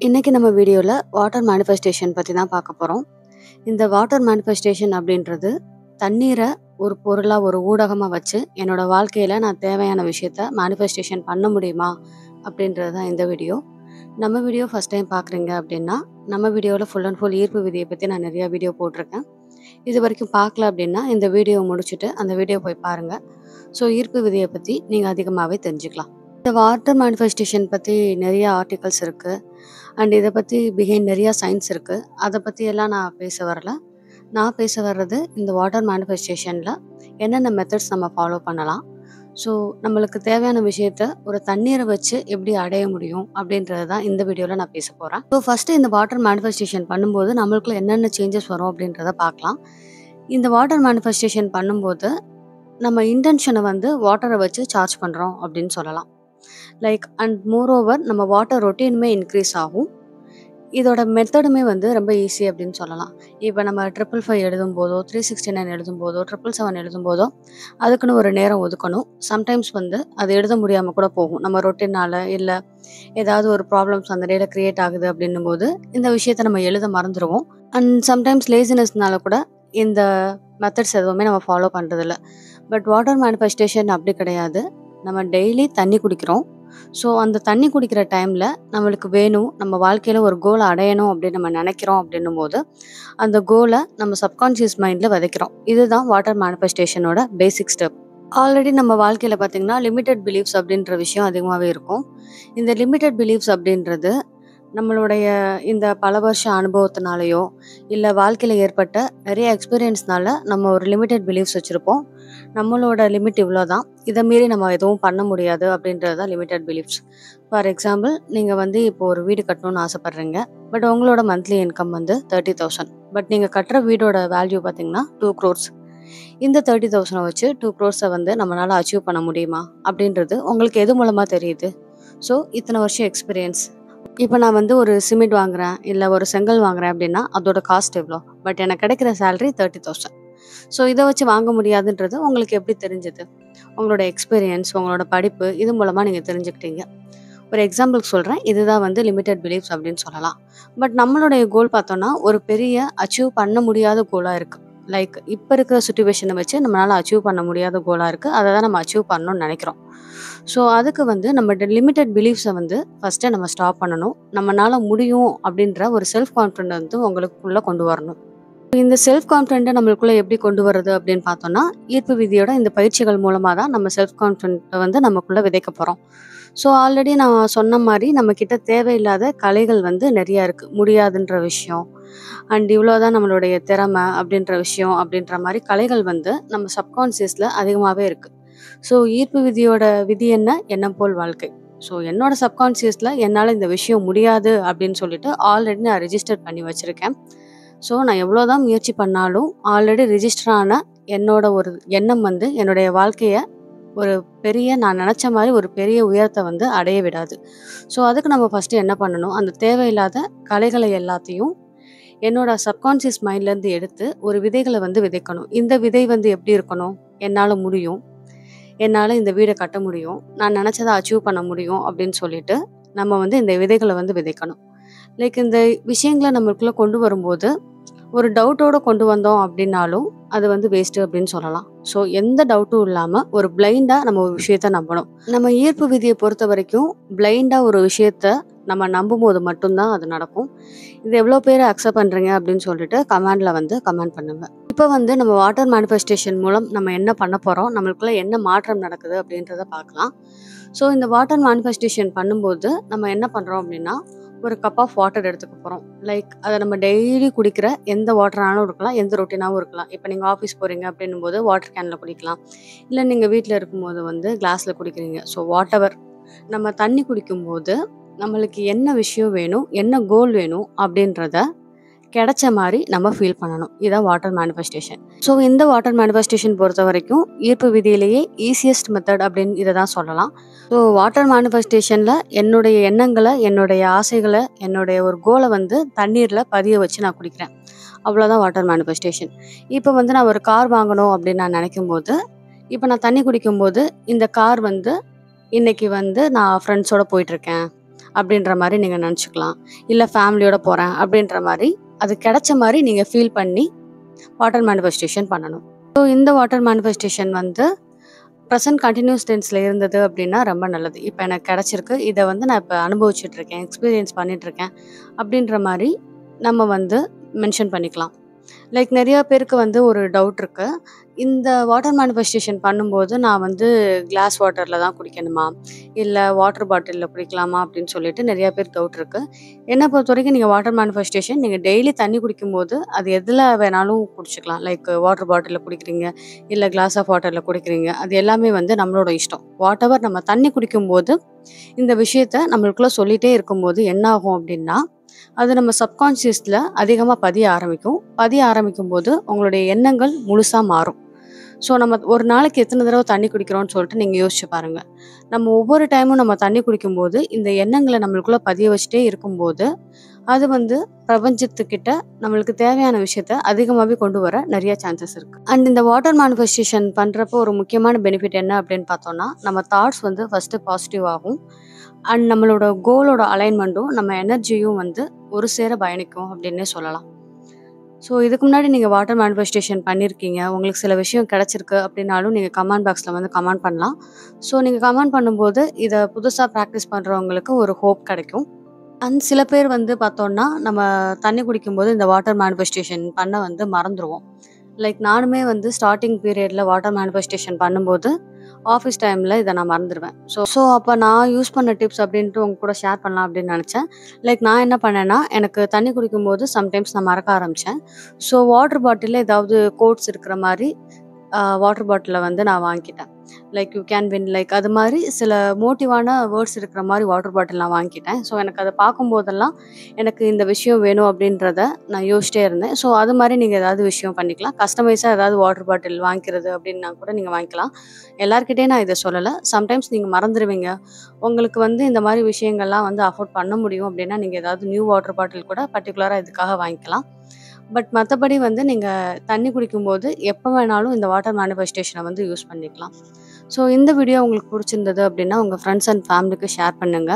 இன்னைக்கு நம்ம வீடியோல வாட்டர் மேனிஃபெஸ்டேஷன் பத்தி தான் பார்க்க போறோம். இந்த வாட்டர் மேனிஃபெஸ்டேஷன் அப்படின்றது தண்ணீரை ஒரு பொருளா ஒரு ஊடகமா வச்சு என்னோட வாழ்க்கையில நான் தேவையான விஷயத்த மேனிஃபெஸ்டேஷன் பண்ண முடியுமா அப்படின்றது தான் இந்த வீடியோ. நம்ம வீடியோ ஃபர்ஸ்ட் டைம் பார்க்குறீங்க அப்படின்னா நம்ம வீடியோவில் ஃபுல் அண்ட் ஃபுல் ஈர்ப்பு விதியை பற்றி நான் நிறையா வீடியோ போட்டிருக்கேன். இது வரைக்கும் பார்க்கல அப்படின்னா இந்த வீடியோ முடிச்சுட்டு அந்த வீடியோ போய் பாருங்க. ஸோ ஈர்ப்பு விதியை பற்றி நீங்கள் அதிகமாகவே தெரிஞ்சுக்கலாம். இந்த வாட்டர் மேனிஃபெஸ்டேஷன் பற்றி நிறைய ஆர்டிகல்ஸ் இருக்குது அண்ட் இதை பற்றி பிஹைண்ட் நிறையா சயின்ஸ் இருக்குது. அதை பற்றி எல்லாம் நான் பேச வரல. நான் பேச வர்றது இந்த வாட்டர் மேனிஃபெஸ்டேஷனில் என்னென்ன மெத்தட்ஸ் நம்ம ஃபாலோ பண்ணலாம், ஸோ நம்மளுக்கு தேவையான விஷயத்த ஒரு தண்ணீரை வச்சு எப்படி அடைய முடியும் அப்படின்றது தான் இந்த வீடியோவில் நான் பேச போகிறேன். ஸோ ஃபஸ்ட்டு இந்த வாட்டர் மேனிஃபெஸ்டேஷன் பண்ணும்போது நம்மளுக்குள்ள என்னென்ன சேஞ்சஸ் வரும் அப்படின்றத பார்க்கலாம். இந்த வாட்டர் மேனிஃபெஸ்டேஷன் பண்ணும்போது நம்ம இன்டென்ஷனை வந்து வாட்டரை வச்சு சார்ஜ் பண்ணுறோம் அப்படின்னு சொல்லலாம். லைக் அண்ட் மோரோவர் நம்ம வாட்டர் ரொட்டீனுமே இன்க்ரீஸ் ஆகும். இதோட மெத்தடுமே வந்து ரொம்ப ஈஸி அப்படின்னு சொல்லலாம். இப்போ நம்ம 555 எழுதும் போதோ 369 எழுதும் போதோ 777 எழுதும் போதோ அதுக்குன்னு ஒரு நேரம் ஒதுக்கணும். சம்டைம்ஸ் வந்து அது எழுத முடியாமல் கூட போகும். நம்ம ரொட்டீனால் இல்லை ஏதாவது ஒரு ப்ராப்ளம்ஸ் அந்த டேல க்ரியேட் ஆகுது அப்படின்னும் போது இந்த விஷயத்த நம்ம எழுத மறந்துடுவோம். அண்ட் சம்டைம்ஸ் லேசினஸ்னால கூட இந்த மெத்தட்ஸ் எதுவுமே நம்ம ஃபாலோ பண்ணுறதில்ல. பட் வாட்டர் மேனிஃபெஸ்டேஷன் அப்படி கிடையாது. நம்ம டெய்லி தண்ணி குடிக்கிறோம். ஸோ அந்த தண்ணி குடிக்கிற டைமில் நம்மளுக்கு வேணும், நம்ம வாழ்க்கையில் ஒரு கோலை அடையணும் அப்படின்னு நம்ம நினைக்கிறோம் அப்படின்னும் போது அந்த கோலை நம்ம சப்கான்ஷியஸ் மைண்டில் விதைக்கிறோம். இதுதான் வாட்டர் மேனிஃபெஸ்டேஷனோட பேசிக் ஸ்டெப். ஆல்ரெடி நம்ம வாழ்க்கையில் பார்த்திங்கன்னா லிமிட்டட் பிலீஃப்ஸ் அப்படின்ற விஷயம் அதிகமாகவே இருக்கும். இந்த லிமிட்டட் பிலீஃப்ஸ் அப்படின்றது நம்மளுடைய இந்த பல வருஷ அனுபவத்தினாலேயோ இல்லை வாழ்க்கையில் ஏற்பட்ட நிறைய எக்ஸ்பீரியன்ஸ்னால நம்ம ஒரு லிமிட்டட் பிலீஃப்ஸ் வச்சுருப்போம். நம்மளோட லிமிட் இவ்வளோ தான், இதை மீறி நம்ம எதுவும் பண்ண முடியாது அப்படின்றது தான் லிமிட்டட் பிலீஃப்ஸ். ஃபார் எக்ஸாம்பிள், நீங்கள் வந்து இப்போ ஒரு வீடு கட்டணும்னு ஆசைப்பட்றீங்க. பட் உங்களோட மந்த்லி இன்கம் வந்து 30,000. பட் நீங்கள் கட்டுற வீடோட வேல்யூ பார்த்தீங்கன்னா 2 crores. இந்த 30,000 வச்சு 2 crores வந்து நம்மளால் அச்சீவ் பண்ண முடியுமா அப்படின்றது உங்களுக்கு எது மூலமாக தெரியுது? ஸோ இத்தனை வருஷம் எக்ஸ்பீரியன்ஸ். இப்போ நான் வந்து ஒரு சிமெண்ட் வாங்குறேன் இல்லை ஒரு செங்கல் வாங்குறேன் அப்படின்னா அதோட காஸ்ட் எவ்வளோ, பட் எனக்கு கிடைக்கிற சேலரி 30,000. ஸோ இதை வச்சு வாங்க முடியாதுன்றது உங்களுக்கு எப்படி தெரிஞ்சது? உங்களோட எக்ஸ்பீரியன்ஸ், உங்களோட படிப்பு, இது மூலமாக நீங்கள் தெரிஞ்சுக்கிட்டீங்க. ஒரு எக்ஸாம்பிளுக்கு சொல்கிறேன், இதுதான் வந்து லிமிட்டட் பிலீஃப்ஸ் அப்படின்னு சொல்லலாம். பட் நம்மளுடைய கோல் பார்த்தோன்னா ஒரு பெரிய அச்சீவ் பண்ண முடியாத கோலாக இருக்குது. லைக் இப்போ இருக்கிற சுச்சுவேஷனை வச்சு நம்மளால் அச்சீவ் பண்ண முடியாத கோலாக இருக்குது. அதை தான் நம்ம அச்சீவ் பண்ணணும்னு நினைக்கிறோம். ஸோ அதுக்கு வந்து நம்ம லிமிட்டட் பிலீஃப்ஸை வந்து ஃபஸ்ட்டு நம்ம ஸ்டாப் பண்ணணும். நம்மளால் முடியும் அப்படின்ற ஒரு செல்ஃப் கான்ஃபிடென்ட் வந்து உங்களுக்குள்ளே கொண்டு வரணும். இந்த செல்ஃப் கான்ஃபிடென்ட்டை நம்மளுக்குள்ளே எப்படி கொண்டு வர்றது அப்படின்னு பார்த்தோன்னா, ஈர்ப்பு விதியோட இந்த பயிற்சிகள் மூலமாக தான் நம்ம செல்ஃப் கான்ஃபிடென்ட்டை வந்து நமக்குள்ளே விதைக்க போகிறோம். ஸோ ஆல்ரெடி நான் சொன்ன மாதிரி நம்மக்கிட்ட தேவையில்லாத கலைகள் வந்து நிறையா இருக்குது. முடியாதுன்ற விஷயம் அண்ட் இவ்வளோதான் நம்மளுடைய திறமை அப்படின்ற விஷயம் அப்படின்ற மாதிரி கலைகள் வந்து நம்ம சப்கான்ஷியஸில் அதிகமாகவே இருக்குது. ஸோ ஈர்ப்பு விதியோட விதி என்ன? எண்ணம் போல் வாழ்க்கை. ஸோ என்னோட சப்கான்ஷியஸில் என்னால் இந்த விஷயம் முடியாது அப்படின்னு சொல்லிட்டு ஆல்ரெடி நான் ரெஜிஸ்டர் பண்ணி வச்சுருக்கேன். ஸோ நான் எவ்வளோதான் முயற்சி பண்ணாலும் ஆல்ரெடி ரிஜிஸ்டர் ஆன என்னோட ஒரு எண்ணம் வந்து என்னுடைய வாழ்க்கையை ஒரு பெரிய நான் நினச்ச மாதிரி ஒரு பெரிய உயரத்தை வந்து அடைய விடாது. ஸோ அதுக்கு நம்ம ஃபஸ்ட்டு என்ன பண்ணணும்? அந்த தேவையில்லாத கலைகளை எல்லாத்தையும் என்னோட சப்கான்ஷியஸ் மைண்ட்லேருந்து எடுத்து ஒரு விதைகளை வந்து விதைக்கணும். இந்த விதை வந்து எப்படி இருக்கணும்? என்னால் முடியும், என்னால் இந்த வீடை கட்ட முடியும், நான் நினச்சதை அச்சீவ் பண்ண முடியும் அப்படின்னு சொல்லிட்டு நம்ம வந்து இந்த விதைகளை வந்து விதைக்கணும். லைக் இந்த விஷயங்களை நம்மளுக்குள்ளே கொண்டு வரும்போது ஒரு டவுட்டோடு கொண்டு வந்தோம் அப்படின்னாலும் அது வந்து வேஸ்ட்டு அப்படின்னு சொல்லலாம். ஸோ எந்த டவுட்டும் இல்லாமல் ஒரு பிளைண்டாக நம்ம ஒரு விஷயத்த நம்பணும். நம்ம ஈர்ப்பு விதியை பொறுத்த வரைக்கும் பிளைண்டாக ஒரு விஷயத்த நம்ம நம்பும் போது மட்டும்தான் அது நடக்கும். இது எவ்வளோ பேர் அக்செப்ட் பண்ணுறீங்க அப்படின்னு சொல்லிட்டு கமெண்டில் வந்து கமெண்ட் பண்ணுங்க. இப்போ வந்து நம்ம வாட்டர் மேனிஃபெஸ்டேஷன் மூலம் நம்ம என்ன பண்ண போகிறோம், நம்மளுக்குள்ள என்ன மாற்றம் நடக்குது அப்படின்றத பார்க்கலாம். ஸோ இந்த வாட்டர் மேனிஃபெஸ்டேஷன் பண்ணும்போது நம்ம என்ன பண்ணுறோம் அப்படின்னா, ஒரு கப் ஆஃப் வாட்டர் எடுத்துக்க போகிறோம். லைக் அதை நம்ம டெய்லி குடிக்கிற எந்த வாட்டரானாலும் இருக்கலாம், எந்த ரொட்டீனாகவும் இருக்கலாம். இப்போ நீங்கள் ஆஃபீஸ் போகிறீங்க அப்படின்னும் போது வாட்டர் கேனில் குடிக்கலாம், இல்லை நீங்கள் வீட்டில் இருக்கும்போது வந்து கிளாஸில் குடிக்கிறீங்க. ஸோ வாட் எவர், நம்ம தண்ணி குடிக்கும்போது நம்மளுக்கு என்ன விஷயம் வேணும், என்ன கோல் வேணும் அப்படின்றத கிடைச்ச மாதிரி நம்ம ஃபீல் பண்ணணும். இதான் வாட்டர் மேனிஃபெஸ்டேஷன். ஸோ இந்த வாட்டர் மேனிஃபெஸ்டேஷன் பொறுத்த வரைக்கும் ஈர்ப்பு விதியிலேயே ஈஸியஸ்ட் மெத்தட் அப்படின்னு இதை தான் சொல்லலாம். ஸோ வாட்டர் மேனிஃபெஸ்டேஷனில் என்னுடைய எண்ணங்களை, என்னுடைய ஆசைகளை, என்னுடைய ஒரு கோலை வந்து தண்ணீரில் பதிய வச்சு நான் குடிக்கிறேன். அவ்வளோதான் வாட்டர் மேனிஃபெஸ்டேஷன். இப்போ வந்து நான் ஒரு கார் வாங்கணும் அப்படின்னு நான் நினைக்கும் போது, இப்போ நான் தண்ணி குடிக்கும்போது இந்த கார் வந்து இன்னைக்கு வந்து நான் ஃப்ரெண்ட்ஸோடு போயிட்டுருக்கேன் அப்படின்ற மாரி நீங்க நெனச்சுக்கலாம். இல்ல ஃபேமிலியோட போறேன் அப்படின்ற மாரி, அது கிடைச்ச மாரி நீங்க ஃபீல் பண்ணி வாட்டர் மேனிஃபெஸ்டேஷன் பண்ணணும். ஸோ இந்த வாட்டர் மேனிஃபெஸ்டேஷன் வந்து ப்ரெசென்ட் கன்டினியூஸ் டென்ஸ்ல இருந்தது அப்படின்னா ரொம்ப நல்லது. இப்ப எனக்கு கிடைச்சிருக்கு. இத வந்து நான் இப்ப அனுபவிச்சுட்டு இருக்கேன். எக்ஸ்பீரியன்ஸ் பண்ணிட்டு இருக்கேன். அப்படின்ற மாரி நம்ம வந்து மென்ஷன் பண்ணிக்கலாம். லைக் நெறைய பேருக்கு வந்து ஒரு டவுட் இருக்கு. இந்த வாட்டர் மேனிஃபெஸ்டேஷன் பண்ணும்போது நான் வந்து கிளாஸ் வாட்டர்ல தான் குடிக்கணுமா? இல்ல வாட்டர் பாட்டில்ல குடிக்கலாமா? அப்படின்னு சொல்லிட்டு நெறைய பேருக்கு டவுட் இருக்கு. என்ன பொறுத்தவரைக்கும் நீங்க வாட்டர் மேனிஃபெஸ்டேஷன் நீங்க டெய்லி தண்ணி குடிக்கும்போது, அது எதுல வேணாலும் குடிச்சுக்கலாம். லைக் வாட்டர் பாட்டில்ல குடிக்கிறீங்க, இல்ல கிளாஸ் ஆஃப் வாட்டர்ல குடிக்கிறீங்க. அது எல்லாமே வந்து நம்மளோட இஷ்டம். வாட்டெவர் நம்ம தண்ணி குடிக்கும்போது, இந்த விஷயத்த நம்மளுக்குள்ள சொல்லிட்டே இருக்கும்போது என்ன ஆகும் அப்படின்னா, அது நம்ம சப்கான்ஷியஸ்ல அதிகமா பதிய ஆரம்பிக்கும். பதிய ஆரம்பிக்கும்போது உங்களுடைய எண்ணங்கள் முழுசா மாறும். ஸோ நம்ம ஒரு நாளைக்கு எத்தனை தடவை தண்ணி குடிக்கிறோம்னு சொல்லிட்டு நீங்க யோசிச்சு பாருங்க. நம்ம ஒவ்வொரு டைமும் நம்ம தண்ணி குடிக்கும்போது, இந்த எண்ணங்கள நம்மளுக்குள்ள பதிய வச்சுட்டே இருக்கும்போது, அது வந்து பிரபஞ்சத்துக்கிட்ட நம்மளுக்கு தேவையான விஷயத்த அதிகமாவே கொண்டு வர நெறைய சான்சஸ் இருக்கு. அண்ட் இந்த வாட்டர் மேனிஃபெஸ்டேஷன் பண்றப்போ ஒரு முக்கியமான பெனிஃபிட் என்ன அப்படின்னு பார்த்தோம்னா, நம்ம தாட்ஸ் வந்து ஃபர்ஸ்ட்டு பாசிட்டிவ் ஆகும். அண்ட் நம்மளோட கோலோட அலைன்மெண்ட்டும், நம்ம எனர்ஜியும் வந்து ஒரு சேர பயணிக்கும் அப்படின்னே சொல்லலாம். ஸோ இதுக்கு முன்னாடி நீங்க வாட்டர் மேனிஃபெஸ்டேஷன் பண்ணியிருக்கீங்க. உங்களுக்கு சில விஷயம் கிடைச்சிருக்கு அப்படின்னாலும் நீங்க கமெண்ட் பாக்ஸ்ல வந்து கமெண்ட் பண்ணலாம். ஸோ நீங்க கமெண்ட் பண்ணும்போது, இத புதுசா பிராக்டிஸ் பண்றவங்களுக்கு ஒரு ஹோப் கிடைக்கும். அண்ட் சில பேர் வந்து பார்த்தோம்னா, நம்ம தண்ணி குடிக்கும்போது இந்த வாட்டர் மேனிஃபெஸ்டேஷன் பண்ண வந்து மறந்துருவோம். லைக் நானுமே வந்து ஸ்டார்ட்டிங் பீரியட்ல வாட்டர் மேனிஃபெஸ்டேஷன் பண்ணும்போது, ஆஃபீஸ் டைம்ல இத நான் மறந்துருவேன். ஸோ அப்ப நான் யூஸ் பண்ண டிப்ஸ் அப்படின்ட்டு உங்க கூட ஷேர் பண்ணலாம் அப்படின்னு நெனச்சேன். லைக் நான் என்ன பண்ணேன்னா, எனக்கு தண்ணி குடிக்கும்போது சம்டைம்ஸ் நான் மறக்க ஆரம்பிச்சேன். ஸோ வாட்டர் பாட்டில்ல ஏதாவது கோட்ஸ் இருக்கிற மாரி வாட்டர் பாட்டில வந்து நான் வாங்கிக்கிட்டேன். Like you can win like அது மாரி சில மோட்டிவான வேர்ட்ஸ் இருக்கிற மாரி வாட்டர் பாட்டில் நான் வாங்கிக்கிட்டேன். ஸோ எனக்கு அத பார்க்கும்போதெல்லாம், எனக்கு இந்த விஷயம் வேணும் அப்படின்றத நான் யோசிச்சிட்டே இருந்தேன். ஸோ அது மாரி நீங்க ஏதாவது விஷயம் பண்ணிக்கலாம். கஸ்டமைஸா ஏதாவது வாட்டர் பாட்டில் வாங்கிக்கிறது அப்படின்னா கூட நீங்க வாங்கிக்கலாம். எல்லார்கிட்டயும் நான் இத சொல்லல. சம்டைம்ஸ் நீங்க மறந்துருவீங்க. உங்களுக்கு வந்து இந்த மாரி விஷயங்கள்லாம் வந்து அஃபோர்ட் பண்ண முடியும் அப்படின்னா, நீங்க ஏதாவது நியூ வாட்டர் பாட்டில் கூட பர்ட்டிகுலரா இதுக்காக வாங்கிக்கலாம். பட் மத்தபடி வந்து நீங்க தண்ணி குடிக்கும்போது எப்ப வேணாலும் இந்த வாட்டர் மேனிஃபெஸ்டேஷன வந்து யூஸ் பண்ணிக்கலாம். ஸோ இந்த வீடியோ உங்களுக்கு புடிச்சிருந்தது அப்படின்னா, உங்க ஃப்ரெண்ட்ஸ் அண்ட் ஃபேமிலிக்கு ஷேர் பண்ணுங்க.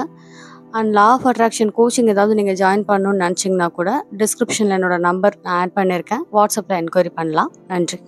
And law of attraction coaching ஏதாவது நீங்க ஜாயின் பண்ணணும்னு நெனச்சீங்கன்னா கூட, டிஸ்கிரிப்ஷன்ல என்னோட நம்பர் நான் ஆட் பண்ணியிருக்கேன். வாட்ஸ்அப்ல என்கொயரி பண்ணலாம். நன்றி.